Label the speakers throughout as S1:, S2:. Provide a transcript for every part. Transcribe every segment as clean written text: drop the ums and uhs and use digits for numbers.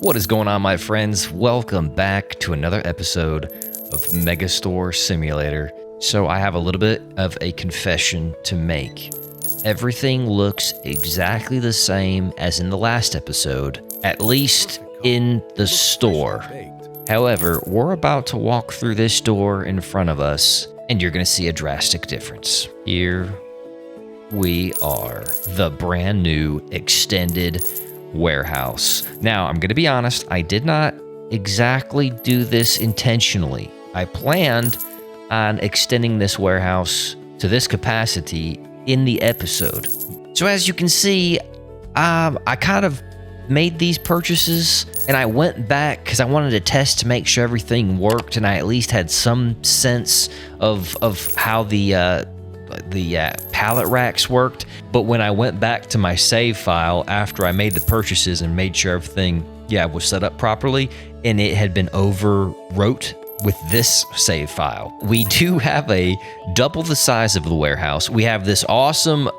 S1: What is going on, my friends? Welcome back to another episode of MegaStore Simulator. So I have a little bit of a confession to make. Everything looks exactly the same as in the last episode, at least in the store. However, we're about to walk through this door in front of us, and you're going to see a drastic difference. Here we are, the brand new extended warehouse. Now, I'm going to be honest, I did not exactly do this intentionally. I planned on extending this warehouse to this capacity in the episode. So as you can see, I kind of made these purchases and I went back because I wanted to test to make sure everything worked, and I at least had some sense of how the pallet racks worked. But when I went back to my save file after I made the purchases and made sure everything was set up properly, and it had been overwrote with this save file. We do have a double the size of the warehouse. We have this awesome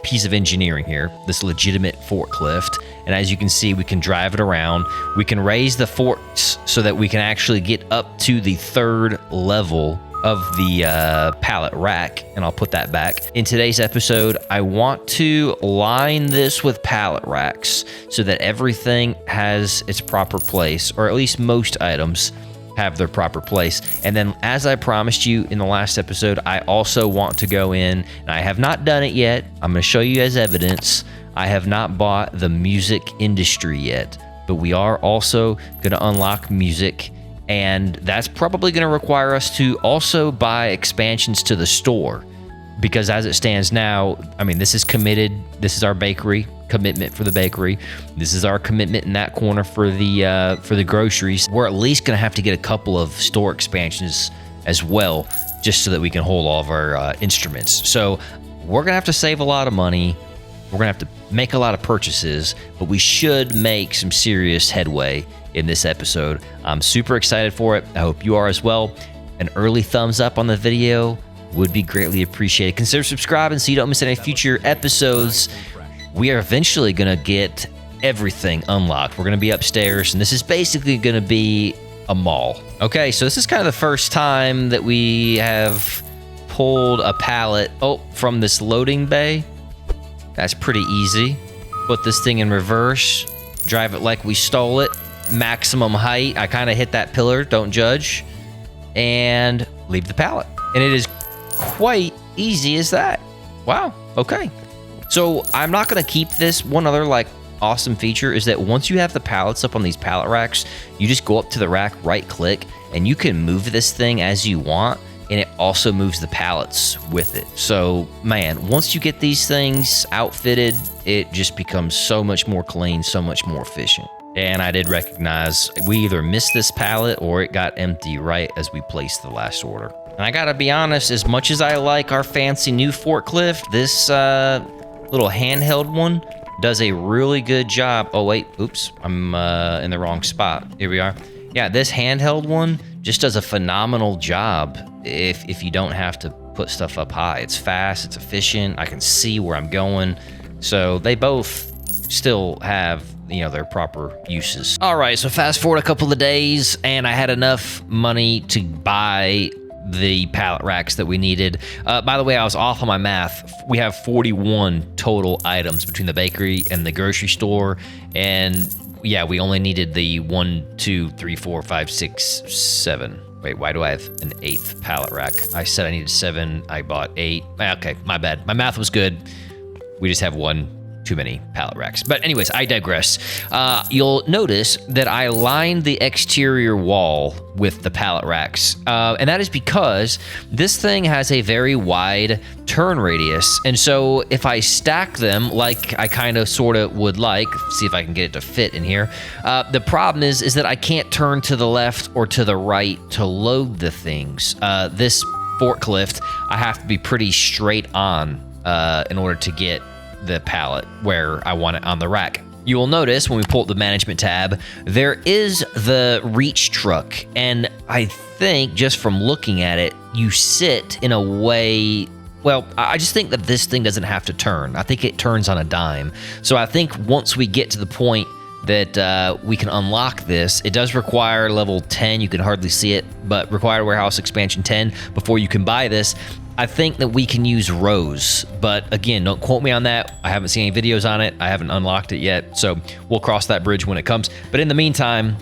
S1: piece of engineering here, this legitimate forklift, and as you can see, we can drive it around. We can raise the forks so that we can actually get up to the third level of the pallet rack, and I'll put that back. In today's episode, I want to line this with pallet racks so that everything has its proper place, or at least most items have their proper place. And then, as I promised you in the last episode, I also want to go in, and I have not done it yet. I'm going to show you as evidence. I have not bought the music industry yet, but we are also going to unlock music, and that's probably going to require us to also buy expansions to the store, because as it stands now, I mean, this is committed. This is our bakery commitment for the bakery. This is our commitment in that corner for the groceries. We're at least going to have to get a couple of store expansions as well, just so that we can hold all of our instruments. So we're going to have to save a lot of money. We're going to have to make a lot of purchases, but we should make some serious headway in this episode. I'm super excited for it. I hope you are as well. An early thumbs up on the video would be greatly appreciated. Consider subscribing so you don't miss any future episodes. We are eventually going to get everything unlocked. We're going to be upstairs, and this is basically going to be a mall. Okay, so this is kind of the first time that we have pulled a pallet from this loading bay. That's pretty easy. Put this thing in reverse, drive it like we stole it, maximum height. I kind of hit that pillar, don't judge, and leave the pallet. And it is quite easy as that. Wow, okay. So I'm not going to keep this. One other awesome feature is that once you have the pallets up on these pallet racks, you just go up to the rack, right click, and you can move this thing as you want, and it also moves the pallets with it. So man, once you get these things outfitted, it just becomes so much more clean, so much more efficient. And I did recognize we either missed this pallet or it got empty right as we placed the last order. And I gotta be honest, as much as I like our fancy new forklift, this little handheld one does a really good job. Oh wait, oops, I'm in the wrong spot. Here we are. Yeah, this handheld one just does a phenomenal job if you don't have to put stuff up high. It's fast, it's efficient, I can see where I'm going. So they both still have their proper uses. All right, so fast forward a couple of days, and I had enough money to buy the pallet racks that we needed. By the way, I was off on my math. We have 41 total items between the bakery and the grocery store, and yeah, we only needed the 1, 2, 3, 4, 5, 6, 7. Wait, why do I have an 8th pallet rack? I said I needed 7. I bought 8. Okay, my bad. My math was good. We just have one too many pallet racks. But anyways, I digress. You'll notice that I lined the exterior wall with the pallet racks. And that is because this thing has a very wide turn radius. And so if I stack them like I kind of sort of would like, see if I can get it to fit in here. The problem is that I can't turn to the left or to the right to load the things. This forklift, I have to be pretty straight on in order to get the pallet where I want it on the rack. You will notice when we pull up the management tab, there is the reach truck, and I think just from looking at it, you sit in a way Well, I just think that this thing doesn't have to turn. I think it turns on a dime. So I think once we get to the point that we can unlock this. It does require level 10. You can hardly see it, but required warehouse expansion 10 before you can buy this. I think that we can use rows, but again, don't quote me on that. I haven't seen any videos on it. I haven't unlocked it yet, so we'll cross that bridge when it comes. But in the meantime,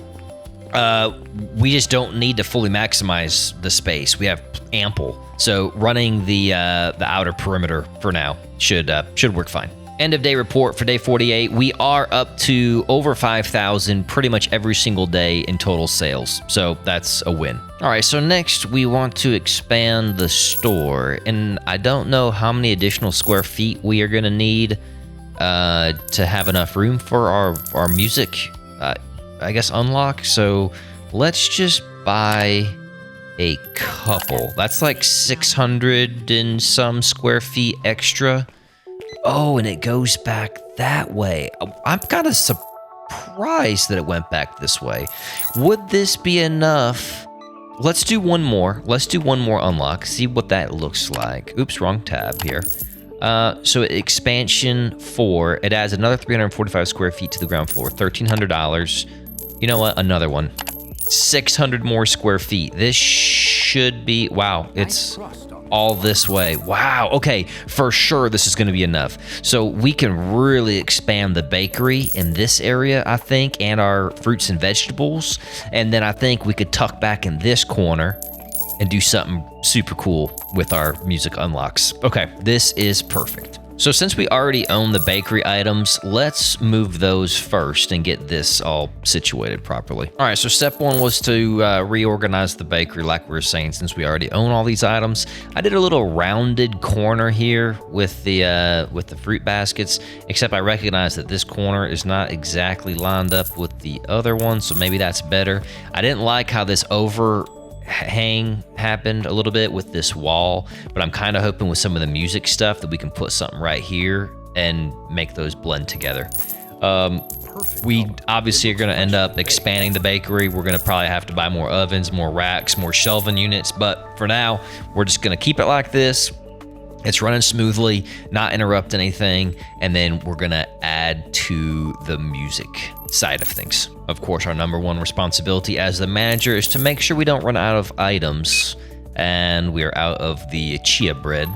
S1: we just don't need to fully maximize the space. We have ample. So running the outer perimeter for now should work fine. End of day report for day 48. We are up to over 5,000 pretty much every single day in total sales. So that's a win. All right, so next we want to expand the store. And I don't know how many additional square feet we are gonna need to have enough room for our music, I guess, unlock. So let's just buy a couple. That's like 600 and some square feet extra. Oh, and it goes back that way. I'm kind of surprised that it went back this way. Would this be enough? Let's do one more. Let's do one more unlock. See what that looks like. Oops, wrong tab here. So expansion 4. It adds another 345 square feet to the ground floor. $1,300. You know what? Another one. 600 more square feet. This should be... Wow, it's all this way. Wow, okay, for sure this is going to be enough. So we can really expand the bakery in this area, I think, and our fruits and vegetables. And then I think we could tuck back in this corner and do something super cool with our music unlocks. Okay, this is perfect. So since we already own the bakery items, let's move those first and get this all situated properly. All right, so step 1 was to reorganize the bakery, like we were saying, since we already own all these items. I did a little rounded corner here with the fruit baskets, except I recognize that this corner is not exactly lined up with the other one, so maybe that's better. I didn't like how this overhang happened a little bit with this wall, but I'm kind of hoping with some of the music stuff that we can put something right here and make those blend together. We obviously are going to end up expanding the bakery. We're going to probably have to buy more ovens, more racks, more shelving units, but for now we're just going to keep it like this. It's running smoothly, not interrupt anything, and then we're gonna add to the music side of things. Of course, our number one responsibility as the manager is to make sure we don't run out of items, and we are out of the chia bread,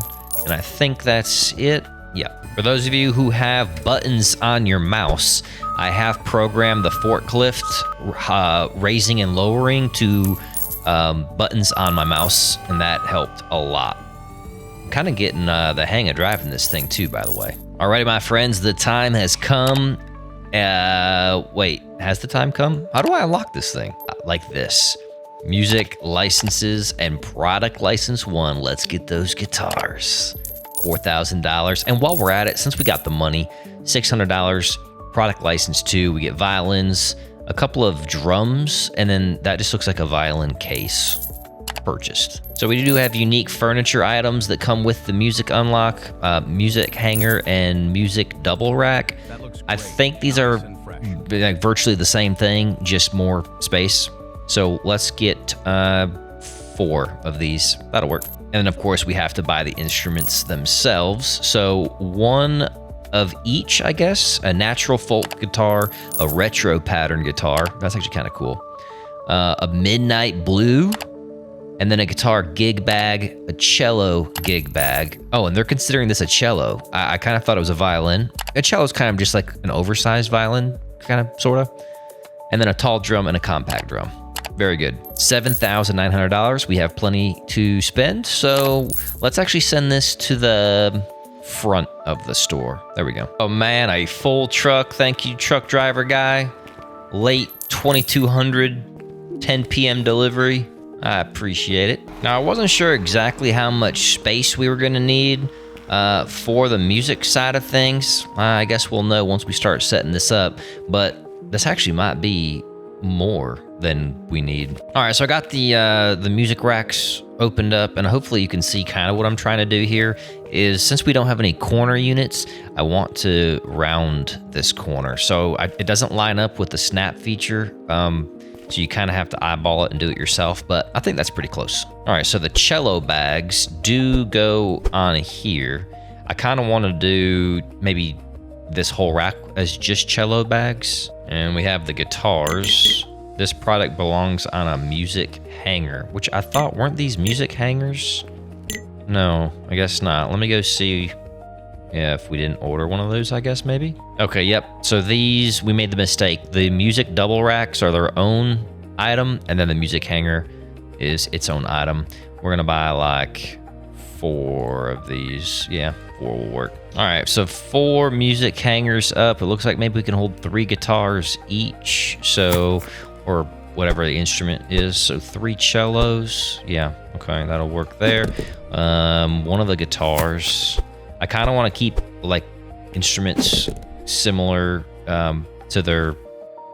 S1: and I think that's it. Yeah. For those of you who have buttons on your mouse, I have programmed the forklift raising and lowering to buttons on my mouse, and that helped a lot. Kind of getting the hang of driving this thing too, by the way. Alrighty, my friends, the time has come. Wait, has the time come? How do I unlock this thing? Like this. Music licenses and product license 1. Let's get those guitars. $4,000. And while we're at it, since we got the money, $600. Product license 2. We get violins, a couple of drums, and then that just looks like a violin case. Purchased. So we do have unique furniture items that come with the music unlock, music hanger and music double rack. I think these are like virtually the same thing, just more space. So let's get 4 of these. That'll work. And then of course we have to buy the instruments themselves. So 1 of each, I guess. A natural folk guitar, a retro pattern guitar. That's actually kind of cool. A midnight blue. And then a guitar gig bag, a cello gig bag. Oh, and they're considering this a cello. I kind of thought it was a violin. A cello is kind of just like an oversized violin, kind of, sort of. And then a tall drum and a compact drum. Very good. $7,900. We have plenty to spend. So let's actually send this to the front of the store. There we go. Oh man, a full truck. Thank you, truck driver guy. Late 2200, 10 p.m. delivery. I appreciate it. Now, I wasn't sure exactly how much space we were going to need for the music side of things. I guess we'll know once we start setting this up, but this actually might be more than we need. All right, so I got the music racks opened up, and hopefully you can see kind of what I'm trying to do here is, since we don't have any corner units, I want to round this corner. So it doesn't line up with the snap feature. So you kind of have to eyeball it and do it yourself, but I think that's pretty close. All right, so the cello bags do go on here. I kind of want to do maybe this whole rack as just cello bags. And we have the guitars. This product belongs on a music hanger, which I thought, weren't these music hangers? No, I guess not. Let me go see if we didn't order one of those, I guess, maybe. Okay, yep. So these, we made the mistake. The music double racks are their own item, and then the music hanger is its own item. We're gonna buy like 4 of these. Yeah, 4 will work. All right, so 4 music hangers up. It looks like maybe we can hold 3 guitars each. So, or whatever the instrument is. So 3 cellos. Yeah, okay, that'll work there. One of the guitars. I kind of want to keep like instruments similar to their,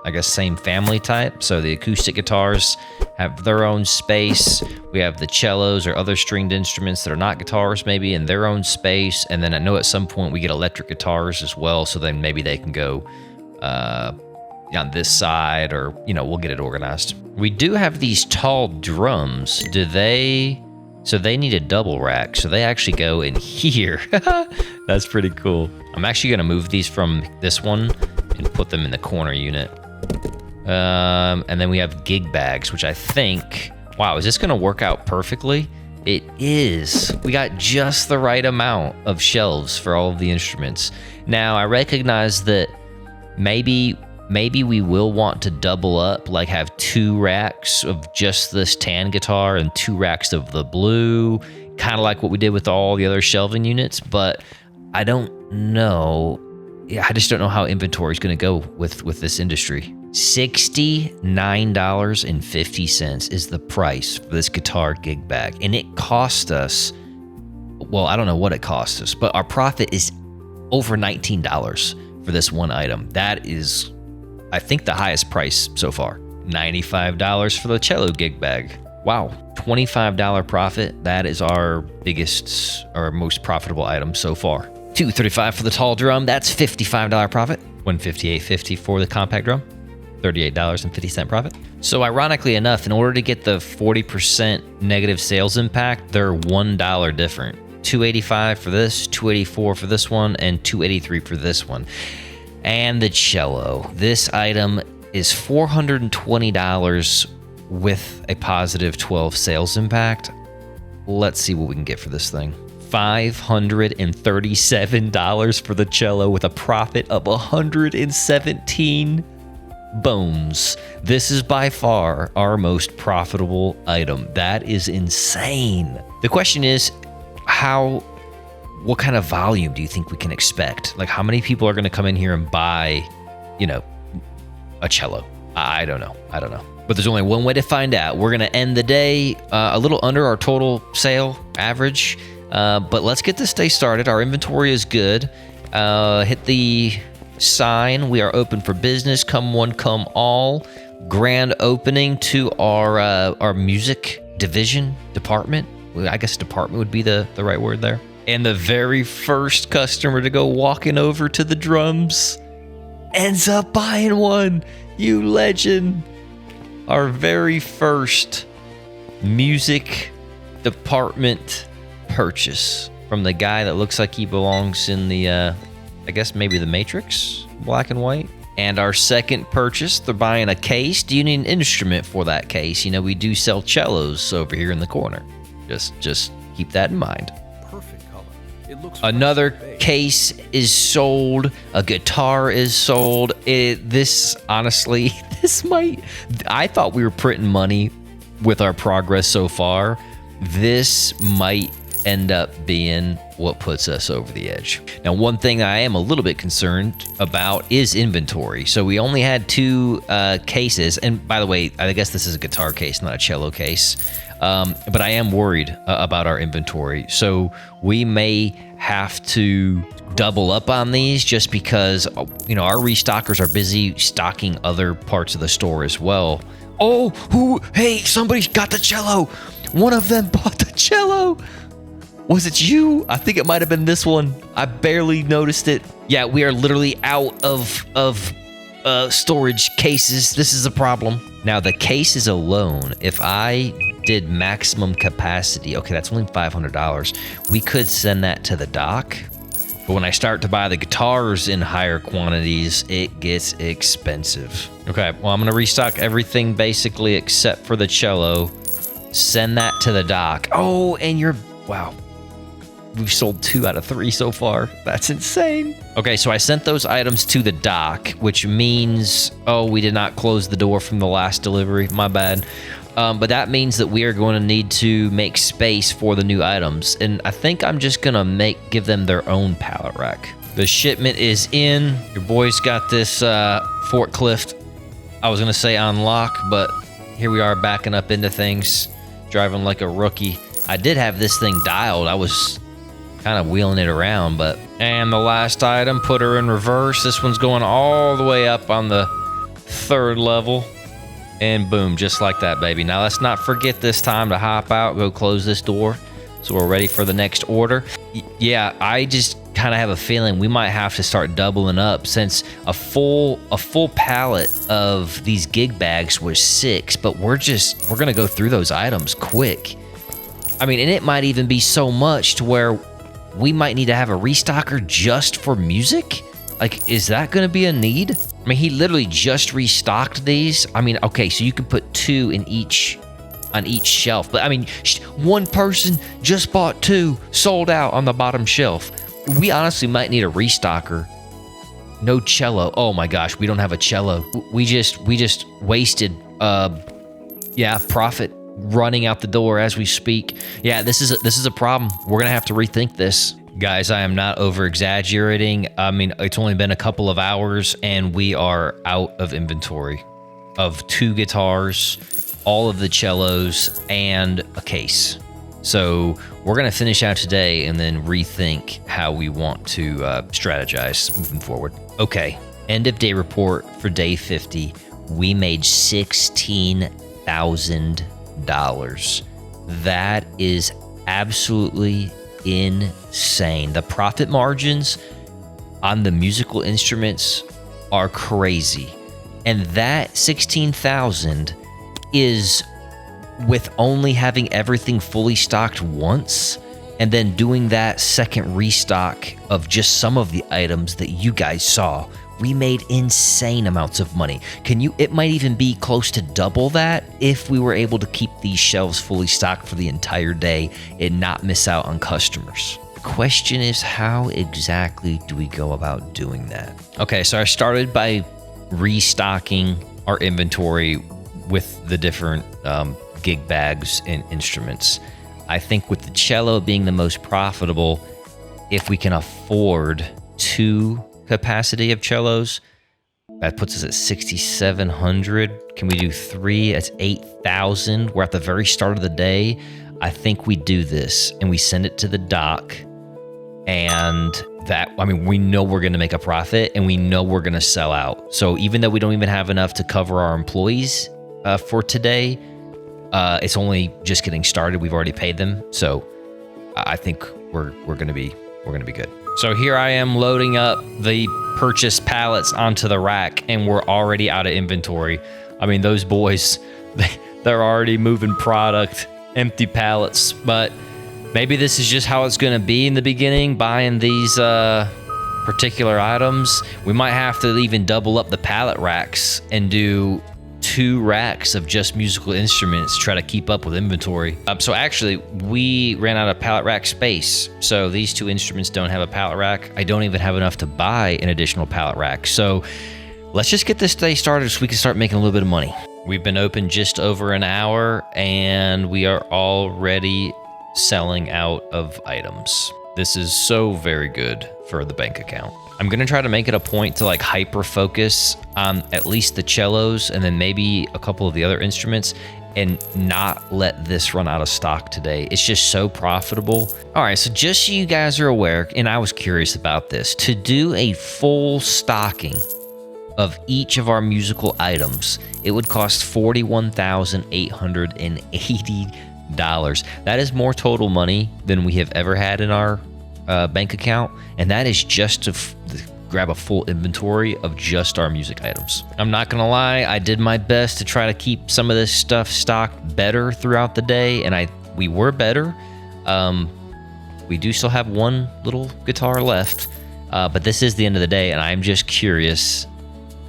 S1: I guess, same family type. So the acoustic guitars have their own space. We have the cellos or other stringed instruments that are not guitars maybe in their own space. And then I know at some point we get electric guitars as well. So then maybe they can go on this side, or, you know, we'll get it organized. We do have these tall drums. So they need a double rack. So they actually go in here. That's pretty cool. I'm actually gonna move these from this one and put them in the corner unit. And then we have gig bags, which I think, wow, is this gonna work out perfectly? It is. We got just the right amount of shelves for all of the instruments. Now, I recognize that maybe we will want to double up, like have 2 racks of just this tan guitar and 2 racks of the blue, kind of like what we did with all the other shelving units, but I don't know. Yeah, I just don't know how inventory is going to go with this industry. $69.50 is the price for this guitar gig bag, and it cost us, well, I don't know what it cost us, but our profit is over $19 for this one item. That is, I think, the highest price so far. $95 for the cello gig bag. Wow, $25 profit. That is our biggest or most profitable item so far. $235 for the tall drum. That's $55 profit. $158.50 for the compact drum. $38.50 profit. So ironically enough, in order to get the 40% negative sales impact, they're $1 different. $285 for this, $284 for this one, and $283 for this one. And the cello. This item is $420 with a positive 12 sales impact. Let's see what we can get for this thing. $537 for the cello with a profit of 117 bones. This is by far our most profitable item. That is insane. The question is, what kind of volume do you think we can expect? Like, how many people are going to come in here and buy, you know, a cello? I don't know. But there's only one way to find out. We're going to end the day a little under our total sale average. But let's get this day started. Our inventory is good. Hit the sign. We are open for business. Come one, come all. Grand opening to our music department. I guess department would be the right word there. And the very first customer to go walking over to the drums ends up buying one. You legend. Our very first music department purchase from the guy that looks like he belongs in the, I guess maybe the Matrix, black and white. And our second purchase, they're buying a case. Do you need an instrument for that case? You know, we do sell cellos over here in the corner. Just keep that in mind.
S2: Perfect color. It looks
S1: Another case is sold. A guitar is sold. This might, I thought we were printing money with our progress so far. This might end up being what puts us over the edge. Now, one thing I am a little bit concerned about is inventory. So we only had 2 cases. And by the way, I guess this is a guitar case, not a cello case. But I am worried about our inventory. So we may have to double up on these just because, you know, our restockers are busy stocking other parts of the store as well. Hey, somebody's got the cello. One of them bought the cello. Was it you? I think it might have been this one. I barely noticed it. Yeah, we are literally out of storage cases. This is a problem. Now, the cases alone, if I did maximum capacity, okay, that's only $500. We could send that to the dock. But when I start to buy the guitars in higher quantities, it gets expensive. Okay, well, I'm gonna restock everything basically except for the cello. Send that to the dock. Oh, and wow. We've sold 2 out of 3 so far. That's insane. Okay, so I sent those items to the dock, which means, oh, we did not close the door from the last delivery. My bad. But that means that we are going to need to make space for the new items. And I think I'm just gonna give them their own pallet rack. The shipment is in. Your boy's got this forklift. I was gonna say on lock, but here we are backing up into things, driving like a rookie. I did have this thing dialed. I was kind of wheeling it around, and the last item, put her in reverse. This one's going all the way up on the 3rd level, and boom, just like that, baby. Now let's not forget this time to hop out, go close this door, so we're ready for the next order. Yeah, I just kind of have a feeling we might have to start doubling up, since a full pallet of these gig bags was 6, but we're gonna go through those items quick. I mean, and it might even be so much to where we might need to have a restocker just for music. Like, is that gonna be a need? I mean, he literally just restocked these. I mean, okay, so you could put 2 on each shelf, but I mean, one person just bought 2, sold out on the bottom shelf. We honestly might need a restocker. No cello. Oh my gosh, we don't have a cello. We just wasted profit running out the door as we speak. Yeah, this is a problem. We're gonna have to rethink this. Guys, I am not over exaggerating. I mean, it's only been a couple of hours and we are out of inventory of 2 guitars, all of the cellos, and a case. So we're gonna finish out today and then rethink how we want to strategize moving forward. Okay, end of day report for day 50. We made $16,000. That is absolutely insane. The profit margins on the musical instruments are crazy. And that 16,000 is with only having everything fully stocked once, and then doing that second restock of just some of the items that you guys saw. We made insane amounts of money. It might even be close to double that if we were able to keep these shelves fully stocked for the entire day and not miss out on customers. The question is, how exactly do we go about doing that? Okay, so I started by restocking our inventory with the different gig bags and instruments. I think with the cello being the most profitable, if we can afford 2 capacity of cellos, that puts us at 6,700. Can we do 3? That's 8,000. We're at the very start of the day. I think we do this and we send it to the dock, and we know we're going to make a profit and we know we're going to sell out. So even though we don't even have enough to cover our employees for today, it's only just getting started. We've already paid them, so I think we're going to be good. So here I am loading up the purchased pallets onto the rack, and we're already out of inventory. I mean, those boys, they're already moving product, empty pallets, but maybe this is just how it's going to be in the beginning, buying these particular items. We might have to even double up the pallet racks and do 2 racks of just musical instruments to try to keep up with inventory. So actually, we ran out of pallet rack space. So these 2 instruments don't have a pallet rack. I don't even have enough to buy an additional pallet rack. So let's just get this day started so we can start making a little bit of money. We've been open just over an hour and we are already selling out of items. This is so very good for the bank account. I'm gonna try to make it a point to like hyper focus on at least the cellos and then maybe a couple of the other instruments and not let this run out of stock today. It's just so profitable. All right, so just so you guys are aware, and I was curious about this, to do a full stocking of each of our musical items, it would cost $41,880. That is more total money than we have ever had in our bank account, and that is just to grab a full inventory of just our music items. I'm not gonna lie, I did my best to try to keep some of this stuff stocked better throughout the day, and we were better. We do still have 1 little guitar left, But this is the end of the day, and I'm just curious.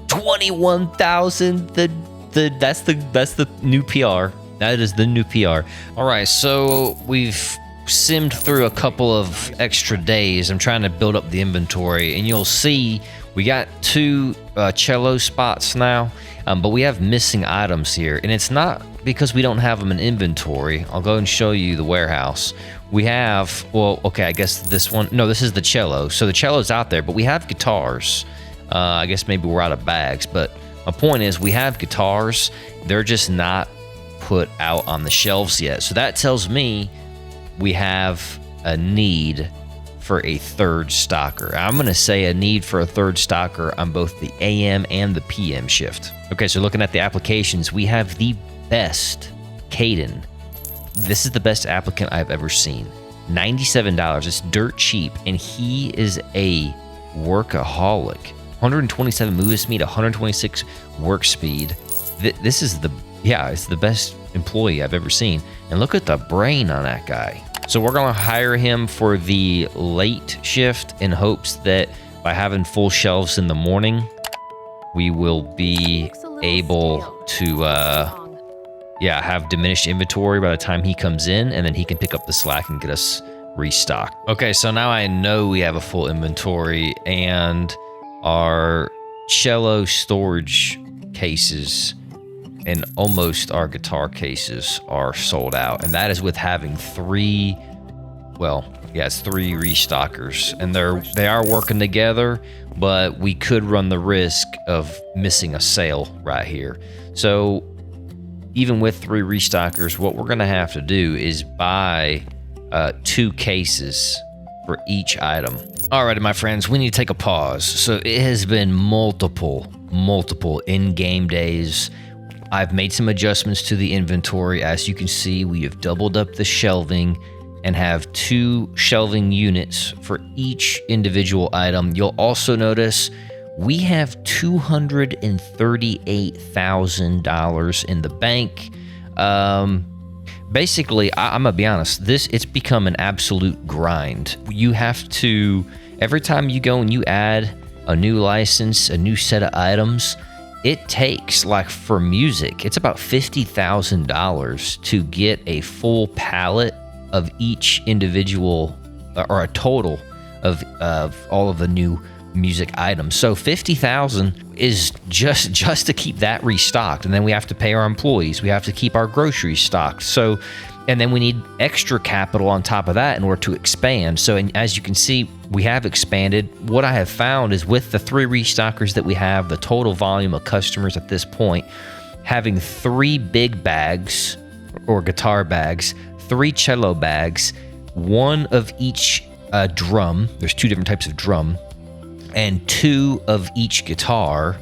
S1: 21,000. That's the new PR. That is the new PR. All right, so we've simmed through a couple of extra days. I'm trying to build up the inventory, and you'll see we got 2 cello spots now, but we have missing items here, and it's not because we don't have them in inventory. I'll go and show you the warehouse. We have, well, okay, I guess this one, no, this is the cello. So the cello's out there, but we have guitars. I guess maybe we're out of bags, but my point is we have guitars. They're just not put out on the shelves yet. So that tells me we have a need for a third stocker. I'm gonna say a need for a third stocker on both the AM and the PM shift. Okay, so looking at the applications, we have the best Caden. This is the best applicant I've ever seen. $97, it's dirt cheap, and he is a workaholic. 127 movement speed, 126 work speed. This is it's the best employee I've ever seen. And look at the brain on that guy. So we're gonna hire him for the late shift in hopes that by having full shelves in the morning, we will be able to have diminished inventory by the time he comes in, and then he can pick up the slack and get us restocked. Okay, so now I know we have a full inventory, and our cello storage cases and almost our guitar cases are sold out, and that is with having 3 restockers, and they are working together, but we could run the risk of missing a sale right here. So even with 3 restockers, what we're gonna have to do is buy 2 cases for each item. Alrighty, my friends, we need to take a pause. So it has been multiple in-game days. I've made some adjustments to the inventory. As you can see, we have doubled up the shelving and have 2 shelving units for each individual item. You'll also notice we have $238,000 in the bank. Basically, I'm gonna be honest, it's become an absolute grind. You have to, every time you go and you add a new license, a new set of items, it takes, like for music, it's about $50,000 to get a full pallet of each individual, or a total of all of the new music items. So $50,000 is just to keep that restocked, and then we have to pay our employees. We have to keep our groceries stocked. So, and then we need extra capital on top of that in order to expand. So, and as you can see, we have expanded. What I have found is with the 3 restockers that we have, the total volume of customers at this point, having 3 big bags or guitar bags, 3 cello bags, 1 of each drum. There's 2 different types of drum, and 2 of each guitar,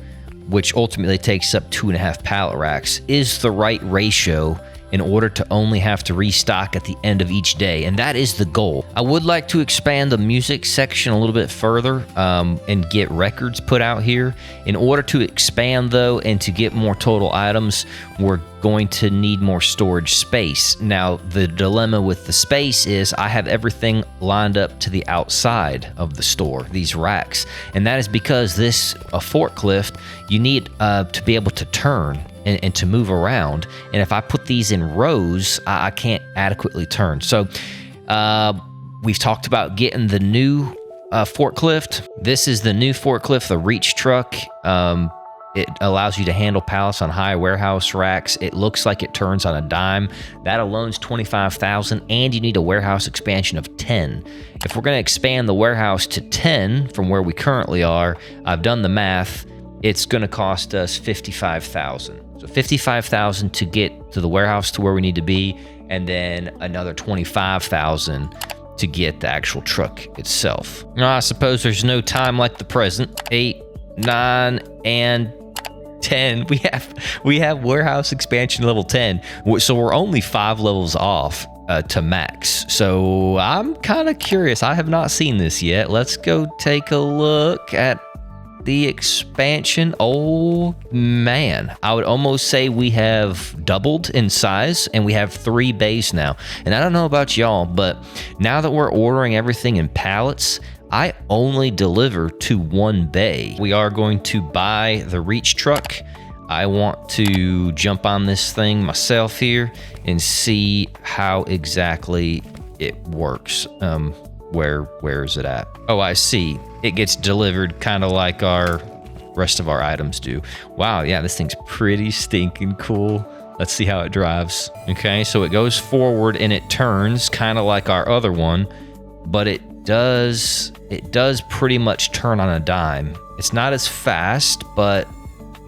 S1: which ultimately takes up 2.5 pallet racks, is the right ratio in order to only have to restock at the end of each day, and that is the goal. I would like to expand the music section a little bit further and get records put out here. In order to expand though and to get more total items, we're going to need more storage space. Now, the dilemma with the space is I have everything lined up to the outside of the store, these racks, and that is because a forklift, you need to be able to turn and to move around. And if I put these in rows, I can't adequately turn. So we've talked about getting the new forklift. This is the new forklift, the reach truck. It allows you to handle pallets on high warehouse racks. It looks like it turns on a dime. That alone's $25,000, and you need a warehouse expansion of 10. If we're gonna expand the warehouse to 10 from where we currently are, I've done the math, it's gonna cost us $55,000. So $55,000 to get to the warehouse to where we need to be, and then another $25,000 to get the actual truck itself. Now, I suppose there's no time like the present. 8, 9, and 10. We have warehouse expansion level 10. So we're only 5 levels off to max. So I'm kind of curious. I have not seen this yet. Let's go take a look at the expansion. Oh man, I would almost say we have doubled in size, and we have 3 bays now. And I don't know about y'all, but now that we're ordering everything in pallets, I only deliver to one bay. We are going to buy the reach truck. I want to jump on this thing myself here and see how exactly it works. Where is it at? Oh, I see. It gets delivered kind of like our rest of our items do. Wow, yeah, this thing's pretty stinking cool. Let's see how it drives. Okay, so it goes forward and it turns kind of like our other one, but it does pretty much turn on a dime. It's not as fast, but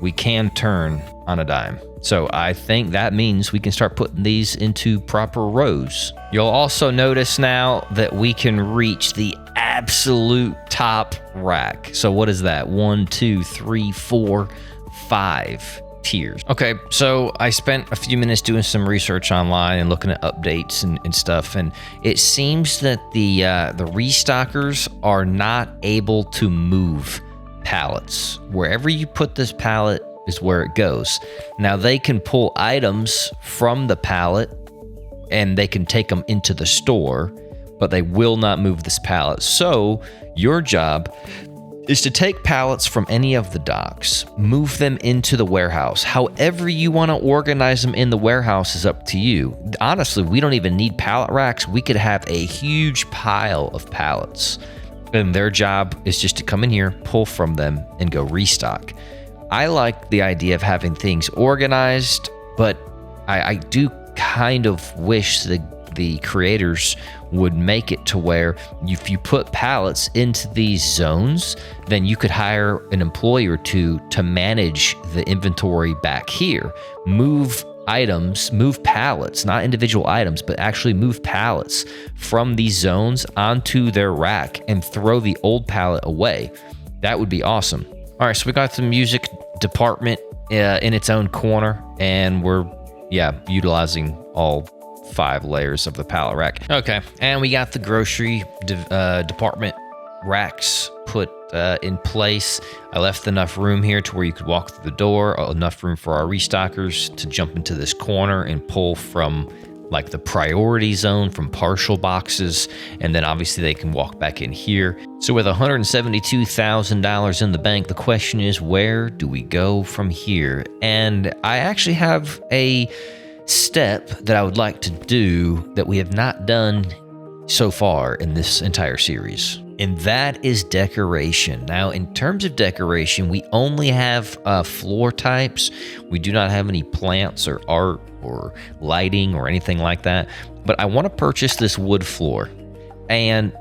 S1: we can turn on a dime. So I think that means we can start putting these into proper rows. You'll also notice now that we can reach the absolute top rack. So what is that? 1, 2, 3, 4, 5 tiers. Okay, so I spent a few minutes doing some research online and looking at updates and stuff, and it seems that the restockers are not able to move pallets. Wherever you put this pallet is where it goes. Now they can pull items from the pallet and they can take them into the store, but they will not move this pallet. So your job is to take pallets from any of the docks, move them into the warehouse. However you want to organize them in the warehouse is up to you. Honestly, we don't even need pallet racks. We could have a huge pile of pallets, and their job is just to come in here, pull from them, and go restock. I like the idea of having things organized, but I do kind of wish the creators would make it to where if you put pallets into these zones, then you could hire an employee or two to manage the inventory back here. Move items, move pallets, not individual items, but actually move pallets from these zones onto their rack and throw the old pallet away. That would be awesome. All right, so we got the music department in its own corner, and we're, utilizing all 5 layers of the pallet rack. Okay, and we got the grocery department racks put in place. I left enough room here to where you could walk through the door, enough room for our restockers to jump into this corner and pull from like the priority zone from partial boxes, and then obviously they can walk back in here. So with $172,000 in the bank, the question is, where do we go from here? And I actually have a step that I would like to do that we have not done so far in this entire series, and that is decoration. Now, in terms of decoration, we only have floor types. We do not have any plants or art or lighting or anything like that, but I want to purchase this wood floor, and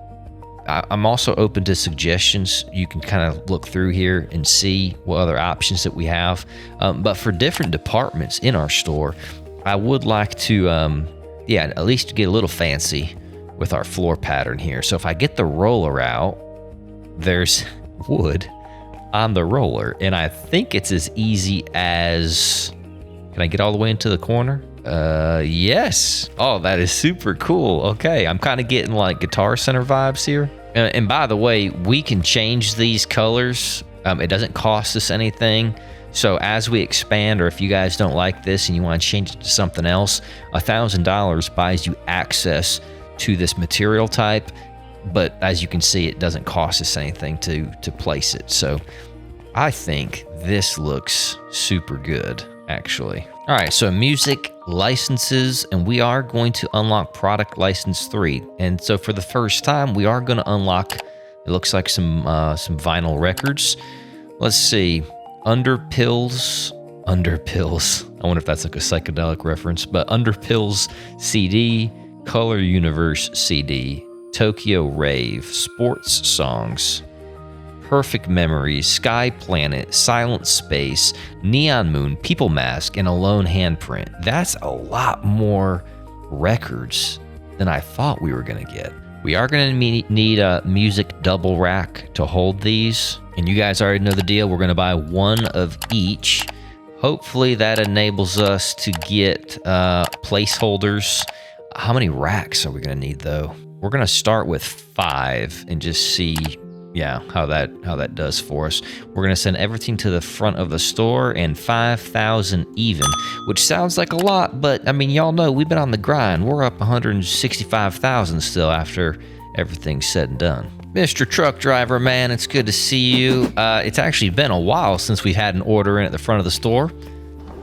S1: I'm also open to suggestions. You can kind of look through here and see what other options that we have, but for different departments in our store, I would like to at least get a little fancy with our floor pattern here. So if I get the roller out, there's wood on the roller, and I think it's as easy as, can I get all the way into the corner? Yes. Oh, that is super cool. Okay, I'm kind of getting like Guitar Center vibes here. And by the way, we can change these colors. It doesn't cost us anything. So as we expand, or if you guys don't like this and you want to change it to something else, $1,000 buys you access to this material type. But as you can see, it doesn't cost us anything to place it. So I think this looks super good, actually. All right, so music licenses, and we are going to unlock product license 3. And so for the first time, we are going to unlock, it looks like some vinyl records. Let's see, Underpills. I wonder if that's like a psychedelic reference, but Underpills CD, Color Universe CD, Tokyo Rave, Sports Songs, Perfect Memories, Sky Planet, Silent Space, Neon Moon, People Mask, and a Lone Handprint. That's a lot more records than I thought we were going to get. We are going to need a music double rack to hold these. And you guys already know the deal. We're going to buy one of each. Hopefully that enables us to get placeholders. How many racks are we going to need, though? We're going to start with 5 and just see, how that does for us. We're going to send everything to the front of the store, and 5,000 even, which sounds like a lot, but I mean, y'all know we've been on the grind. We're up 165,000 still after everything's said and done. Mr. Truck Driver, man, it's good to see you. It's actually been a while since we had an order in at the front of the store.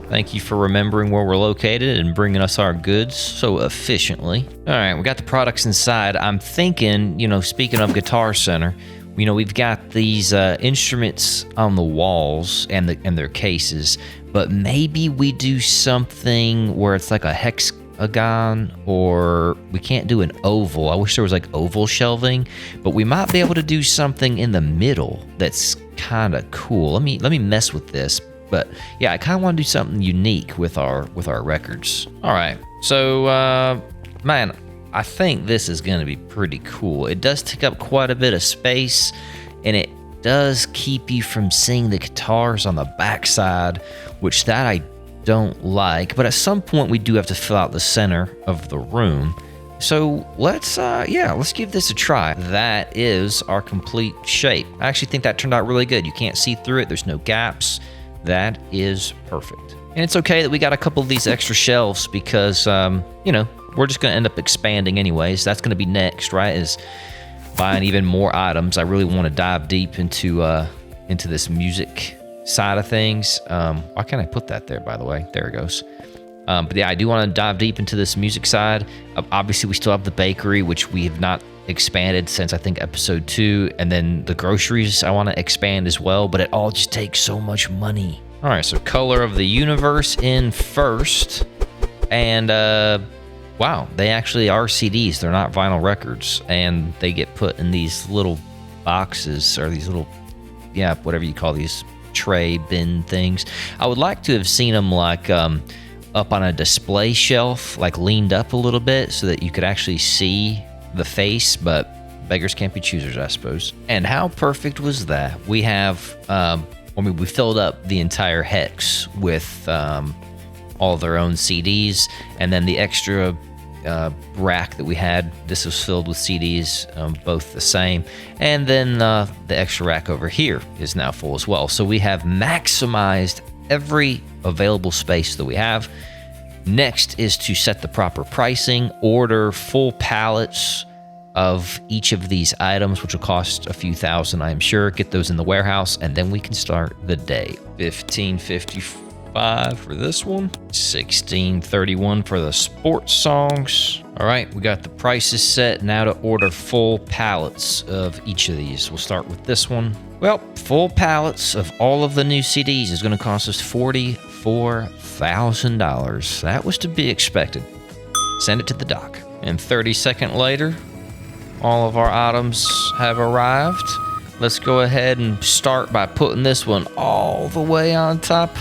S1: Thank you for remembering where we're located and bringing us our goods so efficiently. All right, we got the products inside. I'm thinking, speaking of Guitar Center, we've got these instruments on the walls and their cases, but maybe we do something where it's like a hexagon, or we can't do an oval. I wish there was like oval shelving, but we might be able to do something in the middle that's kind of cool. Let me mess with this. But yeah, I kind of want to do something unique with our records. All right, so man, I think this is going to be pretty cool. It does take up quite a bit of space, and it does keep you from seeing the guitars on the backside, which that I don't like. But at some point, we do have to fill out the center of the room. So let's give this a try. That is our complete shape. I actually think that turned out really good. You can't see through it. There's no gaps. That is perfect. And it's okay that we got a couple of these extra shelves because, we're just going to end up expanding anyways. That's going to be next, right, is buying even more items. I really want to dive deep into this music side of things. Why can't I put that there, by the way? There it goes. But yeah, I do want to dive deep into this music side. Obviously, we still have the bakery, which we have not expanded since I think episode 2, and then the groceries I want to expand as well, but it all just takes so much money. All right, so Color of the Universe in first, and wow, they actually are CDs. They're not vinyl records, and they get put in these little boxes, or these little, whatever you call these, tray bin things. I would like to have seen them like up on a display shelf, like leaned up a little bit so that you could actually see the face, but beggars can't be choosers, I suppose. And how perfect was that? We have, we filled up the entire hex with all their own CDs, and then the extra rack that we had, this was filled with CDs, both the same, and then the extra rack over here is now full as well. So we have maximized every available space that we have. Next is to set the proper pricing, order full pallets of each of these items, which will cost a few thousand, I'm sure. Get those in the warehouse, and then we can start the day. $15.55 for this one, $16.31 for the sports songs. All right, we got the prices set. Now to order full pallets of each of these. We'll start with this one. Well, full pallets of all of the new CDs is going to cost us $44,000. That was to be expected. Send it to the dock. And 30 seconds later, all of our items have arrived. Let's go ahead and start by putting this one all the way on top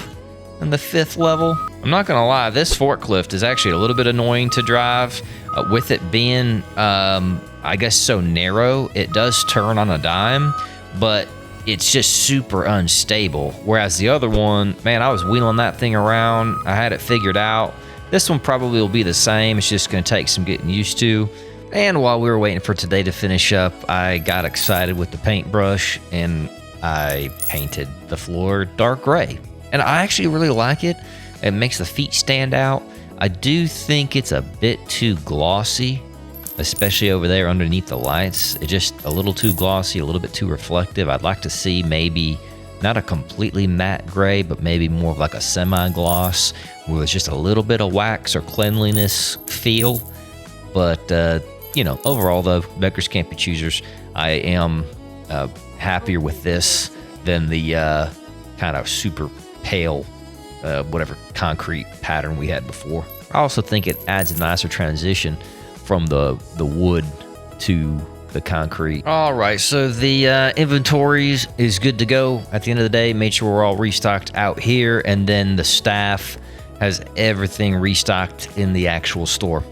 S1: in the 5th level. I'm not gonna lie, this forklift is actually a little bit annoying to drive. With it being, I guess, so narrow, it does turn on a dime, but it's just super unstable. Whereas the other one, man, I was wheeling that thing around. I had it figured out. This one probably will be the same. It's just gonna take some getting used to. And while we were waiting for today to finish up, I got excited with the paintbrush and I painted the floor dark gray. And I actually really like it. It makes the feet stand out. I do think it's a bit too glossy, especially over there underneath the lights. It's just a little too glossy, a little bit too reflective. I'd like to see maybe not a completely matte gray, but maybe more of like a semi-gloss where there's just a little bit of wax or cleanliness feel. But, overall though, beggars can't be choosers. I am happier with this than the kind of super pale whatever concrete pattern we had before. I also think it adds a nicer transition from the wood to the concrete. All right, so the inventory is good to go at the end of the day. Made sure we're all restocked out here, and then the staff has everything restocked in the actual store.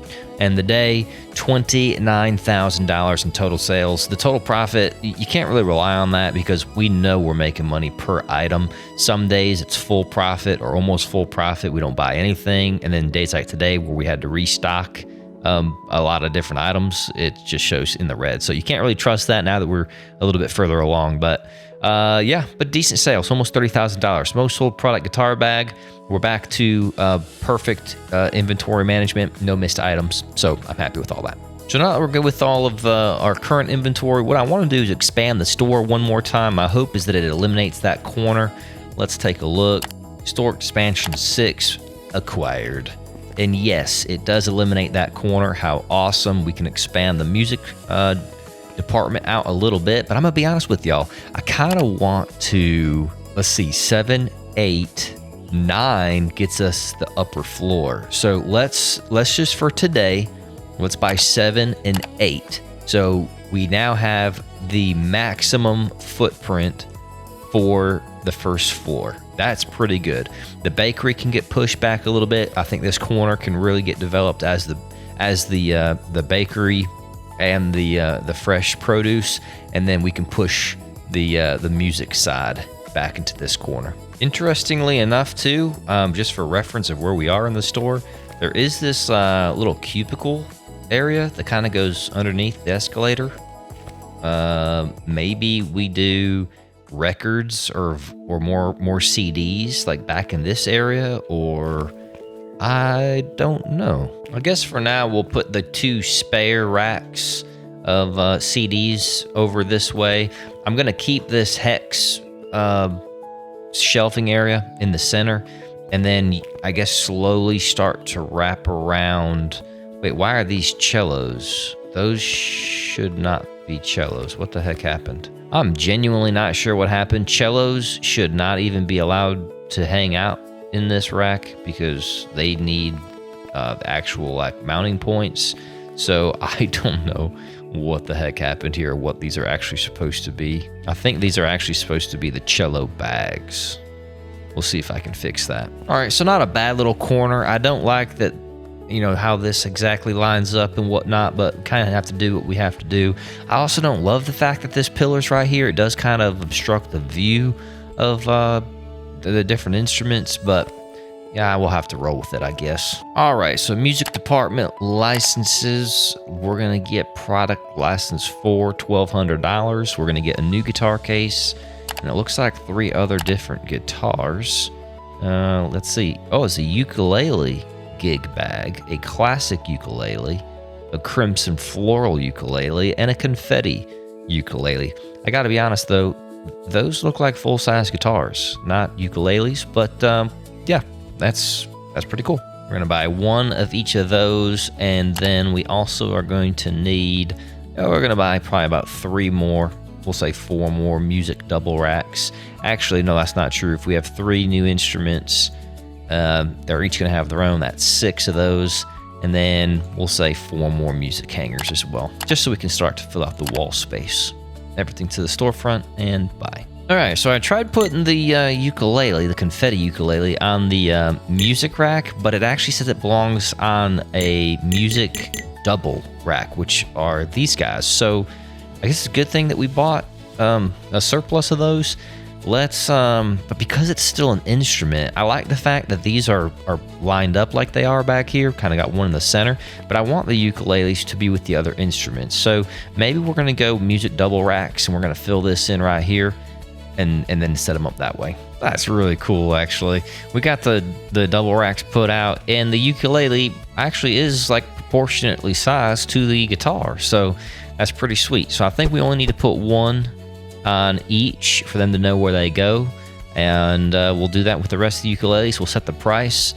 S1: And the day, $29,000 in total sales. The total profit, you can't really rely on that because we know we're making money per item. Some days it's full profit or almost full profit. We don't buy anything. And then days like today where we had to restock a lot of different items, it just shows in the red. So you can't really trust that now that we're a little bit further along. But but decent sales, almost $30,000. Most sold product guitar bag. We're back to perfect inventory management, no missed items. So I'm happy with all that. So now that we're good with all of our current inventory, what I want to do is expand the store one more time. My hope is that it eliminates that corner. Let's take a look. Store expansion 6 acquired. And yes, it does eliminate that corner. How awesome. We can expand the music department out a little bit. But I'm going to be honest with y'all. I kind of want to, let's see, 7, 8, 9 gets us the upper floor. So let's just for today, let's buy 7 and 8. So we now have the maximum footprint for the first floor. That's pretty good. The bakery can get pushed back a little bit. I think this corner can really get developed as the bakery and the fresh produce, and then we can push the music side back into this corner. Interestingly enough, too, just for reference of where we are in the store, there is this little cubicle area that kind of goes underneath the escalator. Maybe we do records or more CDs like back in this area, or I don't know. I guess for now we'll put the 2 spare racks of CDs over this way. I'm gonna keep this hex shelving area in the center, and then I guess slowly start to wrap around. Wait, why are these cellos? Those should not be cellos. What the heck happened? I'm genuinely not sure what happened. Cellos should not even be allowed to hang out in this rack because they need the actual like mounting points. So I don't know what the heck happened here, or what these are actually supposed to be. I think these are actually supposed to be the cello bags. We'll see if I can fix that. All right, so not a bad little corner. I don't like that, you know, how this exactly lines up and whatnot, but kind of have to do what we have to do. I also don't love the fact that this pillar's right here. It does kind of obstruct the view of the different instruments, but yeah, we'll have to roll with it, I guess. All right, so music department licenses. We're gonna get product license for $1,200. We're gonna get a new guitar case, and it looks like 3 other different guitars. Let's see. Oh, it's a ukulele gig bag, a classic ukulele, a crimson floral ukulele, and a confetti ukulele. I gotta be honest though, those look like full-size guitars, not ukuleles, but yeah, that's pretty cool. We're gonna buy 1 of each of those, and then we also are going to need, we're gonna buy probably about 3 more, we'll say 4 more music double racks. Actually, no, that's not true. If we have 3 new instruments, they're each gonna have their own. That's 6 of those, and then we'll say 4 more music hangers as well, just so we can start to fill out the wall space. Everything to the storefront and buy. All right, so I tried putting the ukulele, the confetti ukulele, on the music rack, but it actually says it belongs on a music double rack, which are these guys. So I guess it's a good thing that we bought a surplus of those. Let's, but because it's still an instrument, I like the fact that these are lined up like they are back here, kind of got one in the center, but I want the ukuleles to be with the other instruments. So maybe we're gonna go music double racks, and we're gonna fill this in right here, and then set them up that way. That's really cool, actually. We got the double racks put out, and the ukulele actually is like proportionately sized to the guitar, so that's pretty sweet. So I think we only need to put 1 on each for them to know where they go, and we'll do that with the rest of the ukuleles. We'll set the price,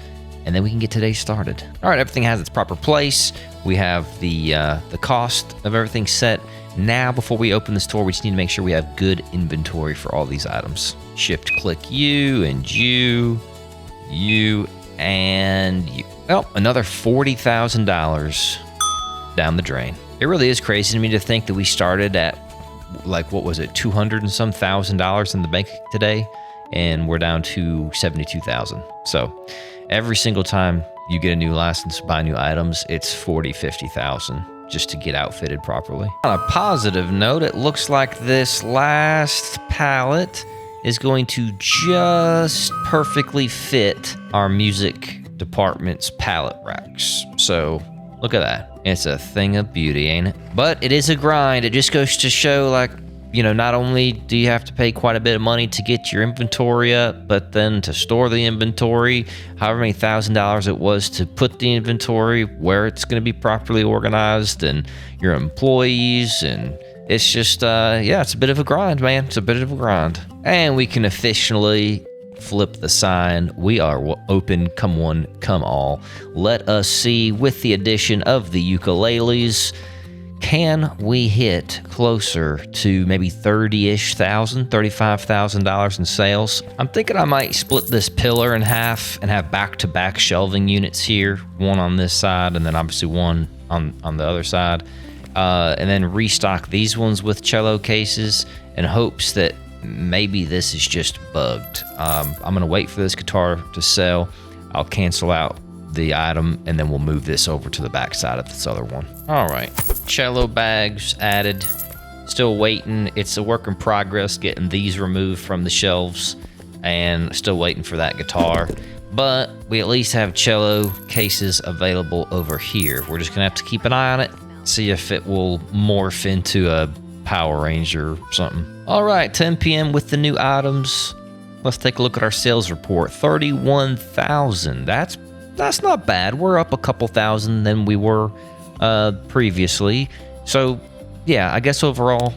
S1: and then we can get today started. All right, everything has its proper place. We have the cost of everything set. Now, before we open the store, we just need to make sure we have good inventory for all these items. Shift-click you, and you, and you. Well, another $40,000 down the drain. It really is crazy to me to think that we started at, like, what was it, 200 and some $1,000 in the bank today, and we're down to 72,000. So every single time you get a new license, buy new items, it's 40, 50,000 just to get outfitted properly. On a positive note, it looks like this last pallet is going to just perfectly fit our music department's pallet racks. So look at that. It's a thing of beauty, ain't it? But it is a grind. It just goes to show, like, not only do you have to pay quite a bit of money to get your inventory up, but then to store the inventory, however many $1,000 it was to put the inventory where it's going to be properly organized, and your employees, and it's just, it's a bit of a grind, man. It's a bit of a grind. And we can officially flip the sign. We are open, come one, come all. Let us see, with the addition of the ukuleles, can we hit closer to maybe $35,000 in sales? I'm thinking I might split this pillar in half and have back-to-back shelving units here, one on this side and then obviously one on the other side, and then restock these ones with cello cases in hopes that maybe this is just bugged. I'm gonna wait for this guitar to sell. I'll cancel out the item and then we'll move this over to the back side of this other one. All right, cello bags added. Still waiting. It's a work in progress getting these removed from the shelves, and still waiting for that guitar. But we at least have cello cases available over here. We're just gonna have to keep an eye on it, see if it will morph into a Power Ranger or something. All right, 10 p.m. with the new items. Let's take a look at our sales report. 31,000. That's not bad. We're up a couple thousand than we were previously. So yeah, I guess overall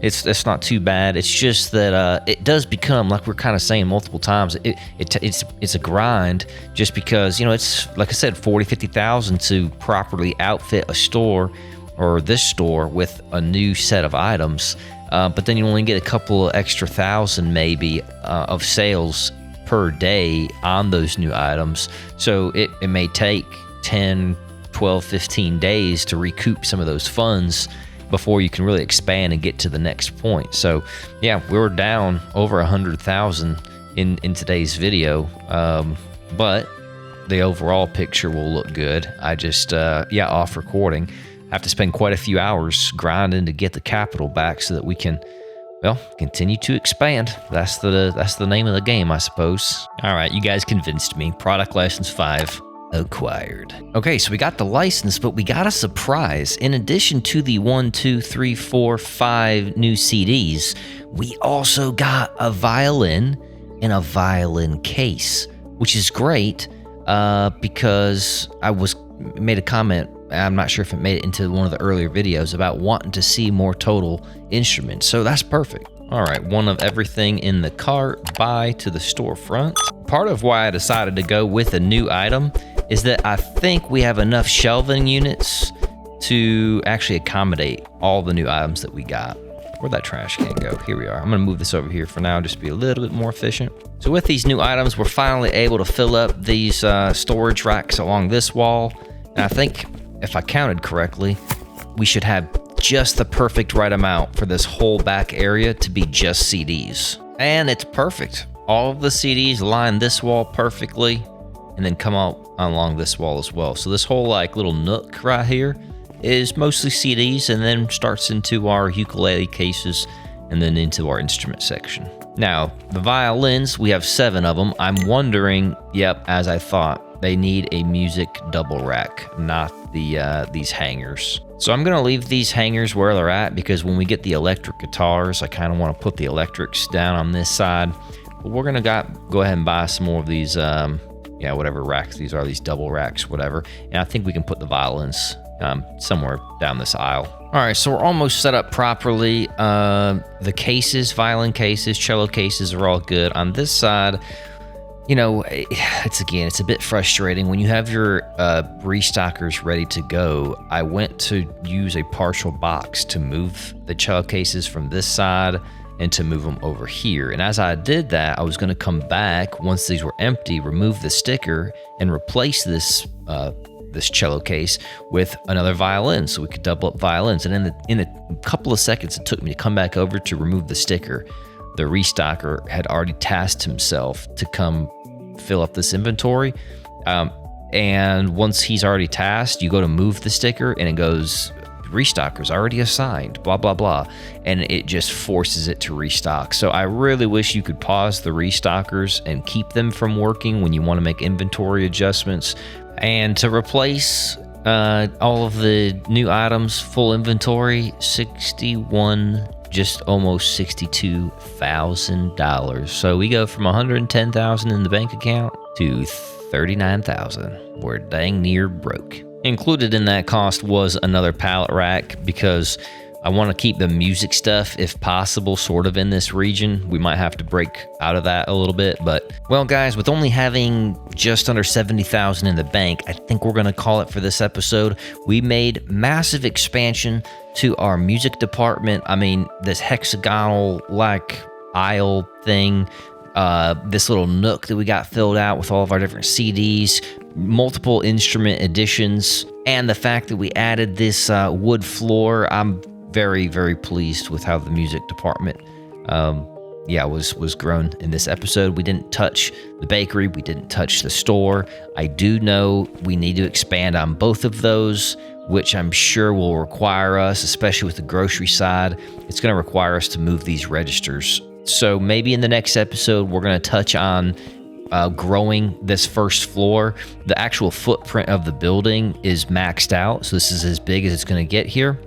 S1: it's not too bad. It's just that it does become, like we're kind of saying multiple times, it's a grind, just because it's, like I said, 50,000 to properly outfit a store, or this store, with a new set of items. But then you only get a couple of extra thousand maybe of sales per day on those new items. So it may take 10, 12, 15 days to recoup some of those funds before you can really expand and get to the next point. So yeah, we were down over 100,000 in today's video, but the overall picture will look good. I just off recording, I have to spend quite a few hours grinding to get the capital back so that we can, continue to expand. That's the name of the game, I suppose. All right, you guys convinced me. Product license 5 acquired. Okay, so we got the license, but we got a surprise. In addition to the 1, 2, 3, 4, 5 new CDs, we also got a violin and a violin case, which is great because I made a comment. I'm not sure if it made it into one of the earlier videos about wanting to see more total instruments. So that's perfect. All right, one of everything in the cart, buy to the storefront. Part of why I decided to go with a new item is that I think we have enough shelving units to actually accommodate all the new items that we got. Where'd that trash can go? Here we are. I'm gonna move this over here for now, just to be a little bit more efficient. So with these new items, we're finally able to fill up these storage racks along this wall. And I think, if I counted correctly, we should have just the perfect right amount for this whole back area to be just CDs. And it's perfect. All of the CDs line this wall perfectly and then come out along this wall as well. So this whole little nook right here is mostly CDs, and then starts into our ukulele cases and then into our instrument section. Now, the violins, we have 7 of them. I'm wondering, yep, as I thought, they need a music double rack, not these hangers. So I'm gonna leave these hangers where they're at, because when we get the electric guitars, I kind of want to put the electrics down on this side. But we're gonna go ahead and buy some more of these, whatever racks these are, these double racks, whatever. And I think we can put the violins somewhere down this aisle. All right, so we're almost set up properly. The cases, violin cases, cello cases are all good. On this side, it's a bit frustrating when you have your restockers ready to go. I went to use a partial box to move the cello cases from this side and to move them over here. And as I did that, I was going to come back once these were empty, remove the sticker, and replace this cello case with another violin, so we could double up violins. And in a couple of seconds it took me to come back over to remove the sticker, the restocker had already tasked himself to come fill up this inventory. And once he's already tasked, you go to move the sticker and it goes, restockers already assigned, blah, blah, blah. And it just forces it to restock. So I really wish you could pause the restockers and keep them from working when you want to make inventory adjustments. And to replace all of the new items, full inventory, 61 just almost $62,000. So we go from $110,000 in the bank account to $39,000. We're dang near broke. Included in that cost was another pallet rack because I want to keep the music stuff, if possible, sort of in this region. We might have to break out of that a little bit, but well, guys, with only having just under $70,000 in the bank, I think we're going to call it for this episode. We made massive expansion to our music department. I mean, this hexagonal like aisle thing, this little nook that we got filled out with all of our different CDs, multiple instrument additions, and the fact that we added this wood floor. I'm very, very pleased with how the music department was grown in this episode. We didn't touch the bakery, we didn't touch the store. I do know we need to expand on both of those, which I'm sure will require us, especially with the grocery side, it's going to require us to move these registers. So maybe in the next episode, we're going to touch on growing this first floor. The actual footprint of the building is maxed out, so this is as big as it's going to get here.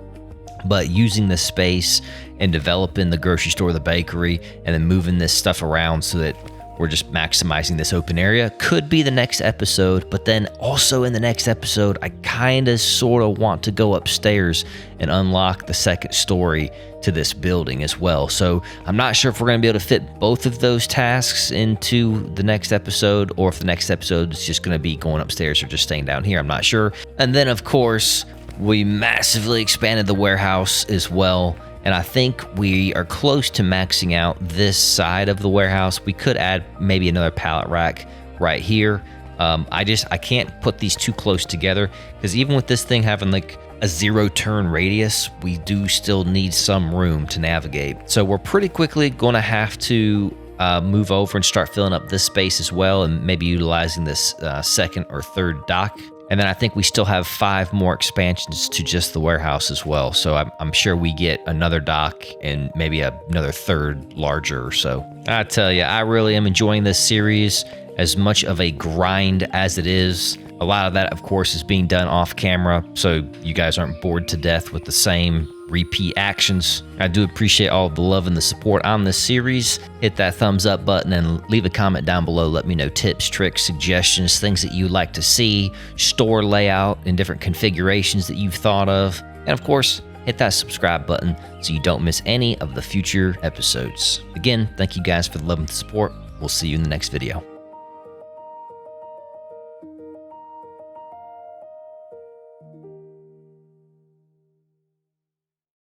S1: But using this space and developing the grocery store, the bakery, and then moving this stuff around so that we're just maximizing this open area could be the next episode. But then also in the next episode, I kind of sort of want to go upstairs and unlock the second story to this building as well. So I'm not sure if we're going to be able to fit both of those tasks into the next episode, or if the next episode is just going to be going upstairs or just staying down here. I'm not sure. And then, of course, we massively expanded the warehouse as well, and I think we are close to maxing out this side of the warehouse. We could add maybe another pallet rack right here. I can't put these too close together because even with this thing having like a 0 turn radius, we do still need some room to navigate. So we're pretty quickly going to have to move over and start filling up this space as well, and maybe utilizing this second or third dock. And then I think we still have 5 more expansions to just the warehouse as well. So I'm sure we get another dock and maybe another third larger or so. I tell you, I really am enjoying this series, as much of a grind as it is. A lot of that, of course, is being done off camera, so you guys aren't bored to death with the same repeat actions. I do appreciate all the love and the support on this series. Hit that thumbs up button and leave a comment down below. Let me know tips, tricks, suggestions, things that you'd like to see, store layout and different configurations that you've thought of. And of course, hit that subscribe button so you don't miss any of the future episodes. Again, thank you guys for the love and support. We'll see you in the next video.